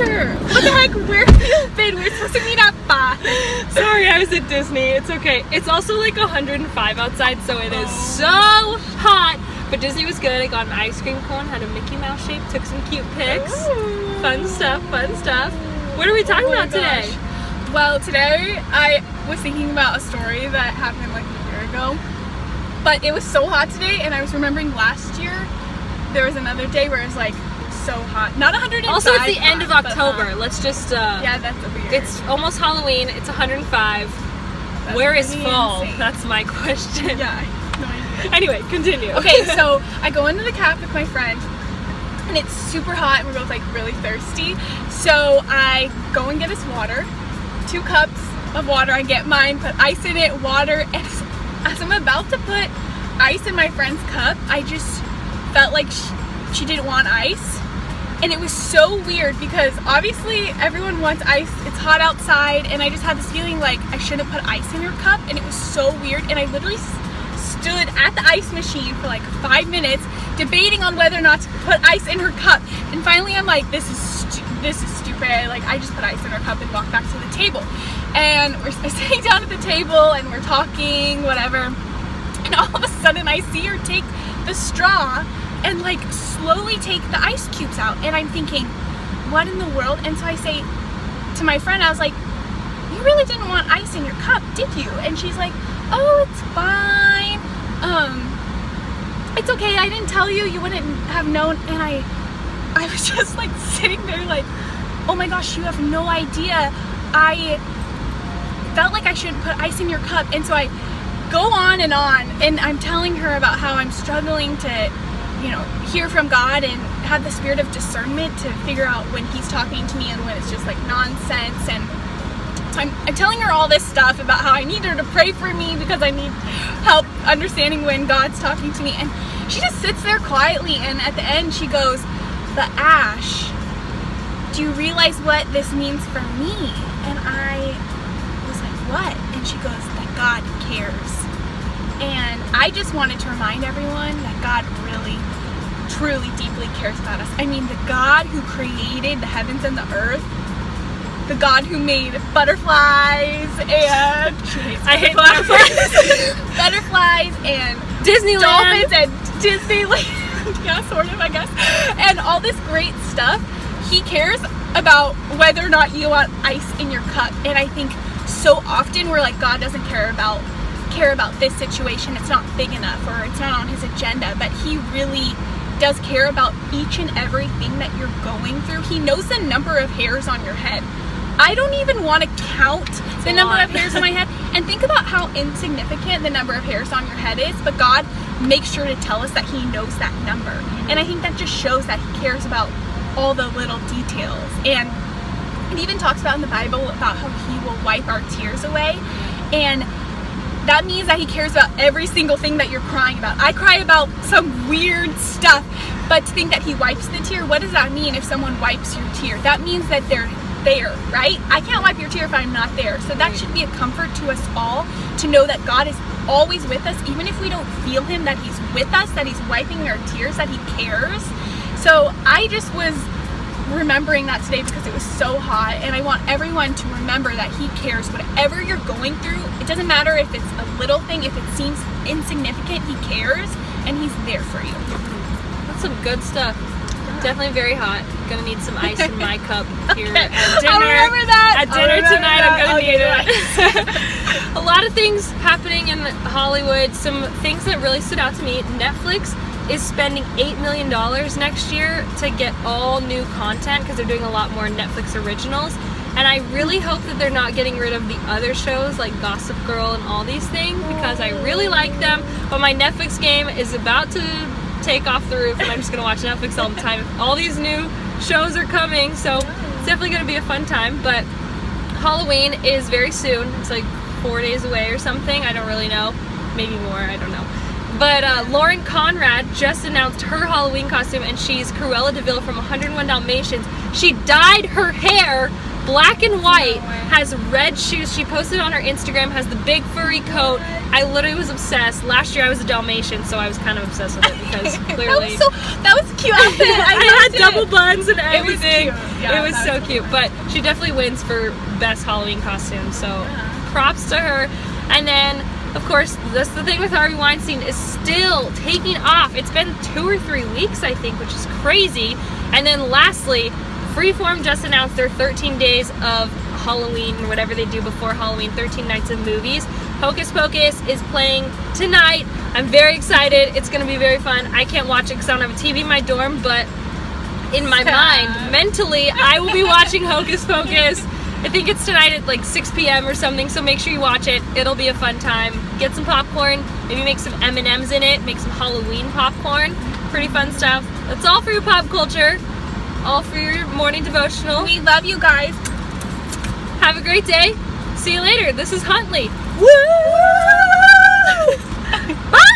winter. What the heck? Where have you been? We're supposed to meet at 5. Sorry, I was at Disney. It's okay. It's also like 105 outside, so it is so hot. But Disney was good. I got an ice cream cone, had a Mickey Mouse shape, took some cute pics. Ooh. Fun stuff. What are we talking about today? Well, today I was thinking about a story that happened like a year ago. But it was so hot today, and I was remembering last year there was another day where it was like so hot. Not 105. Also, it's the end of hot, October. Let's just yeah, that's weird. It's almost Halloween. It's 105. That's Where is pretty fall? insane. That's my question. Yeah, no idea. Anyway, continue. Okay, so I go into the cafe with my friend, and it's super hot, and we're both like really thirsty. So I go and get us water, 2 cups of water. I get mine, put ice in it, water, and as I'm about to put ice in my friend's cup, I just felt like she didn't want ice. And it was so weird because obviously everyone wants ice. It's hot outside, and I just had this feeling like I shouldn't put ice in her cup, and it was so weird. And I literally stood at the ice machine for like 5 minutes debating on whether or not to put ice in her cup. And finally I'm like, this is stupid. Like, I just put ice in her cup and walked back to the table. And we're sitting down at the table and we're talking, whatever. And all of a sudden I see her take the straw and like slowly take the ice cubes out. And I'm thinking, what in the world? And so I say to my friend, I was like, you really didn't want ice in your cup, did you? And she's like, oh, it's fine. It's okay. I didn't tell you. You wouldn't have known. And I was just like sitting there like, oh my gosh, you have no idea. I felt like I shouldn't put ice in your cup. And so I go on, and I'm telling her about how I'm struggling to, hear from God and have the spirit of discernment to figure out when He's talking to me and when it's just like nonsense. And so I'm telling her all this stuff about how I need her to pray for me because I need help understanding when God's talking to me. And she just sits there quietly, and at the end she goes, but Ash, do you realize what this means for me? And I was like, what? And she goes, that God cares. And I just wanted to remind everyone that God really, truly, deeply cares about us. I mean, the God who created the heavens and the earth, the God who made butterflies and I hate butterflies. Butterflies and Disneyland. dolphins and Disneyland. Yeah, sort of, I guess. And all this great stuff. He cares about whether or not you want ice in your cup. And I think so often we're like, God doesn't care about this situation. It's not big enough, or it's not on His agenda. But He really does care about each and everything that you're going through. He knows the number of hairs on your head. I don't even want to count the number of hairs on my head. And think about how insignificant the number of hairs on your head is, but God makes sure to tell us that He knows that number. And I think that just shows that He cares about all the little details. And it even talks about in the Bible about how He will wipe our tears away. And that means that He cares about every single thing that you're crying about. I cry about some weird stuff, but to think that He wipes the tear, what does that mean if someone wipes your tear? That means that they're there, right? I can't wipe your tear if I'm not there. So that should be a comfort to us all to know that God is always with us, even if we don't feel Him, that He's with us, that He's wiping our tears, that He cares. So I just was remembering that today because it was so hot, and I want everyone to remember that He cares. Whatever you're going through, it doesn't matter if it's a little thing, if it seems insignificant, He cares, and He's there for you. That's some good stuff. Definitely very hot. Gonna need some ice in my cup here Okay. at dinner. I'll remember that. At dinner tonight, I'm gonna need it. A lot of things happening in Hollywood. Some things that really stood out to me. Netflix is spending $8 million next year to get all new content because they're doing a lot more Netflix originals. And I really hope that they're not getting rid of the other shows like Gossip Girl and all these things because I really like them. But my Netflix game is about to take off the roof, and I'm just gonna watch Netflix all the time. All these new shows are coming, so it's definitely gonna be a fun time. But Halloween is very soon. It's like 4 days away or something. I don't really know. Maybe more. I don't know. But Lauren Conrad just announced her Halloween costume, and she's Cruella de Vil from 101 Dalmatians. She dyed her hair black and white, has red shoes. She posted on her Instagram, has the big furry coat. I literally was obsessed. Last year I was a Dalmatian, so I was kind of obsessed with it because clearly that was a cute outfit. I had double buns and everything. It was cute. Yeah, it was so cute. But she definitely wins for best Halloween costume. So props to her. And then, of course, that's the thing with Harvey Weinstein is still taking off. It's been 2 or 3 weeks, I think, which is crazy. And then lastly, Freeform just announced their 13 days of Halloween, or whatever they do before Halloween, 13 nights of movies. Hocus Pocus is playing tonight. I'm very excited. It's going to be very fun. I can't watch it because I don't have a TV in my dorm, but in my mind, mentally, I will be watching Hocus Pocus. I think it's tonight at like 6 p.m. or something, so make sure you watch it. It'll be a fun time. Get some popcorn, maybe make some M&Ms in it, make some Halloween popcorn. Pretty fun stuff. That's all for your pop culture. All for your morning devotional. We love you guys. Have a great day. See you later. This is Huntley. Woo! Bye!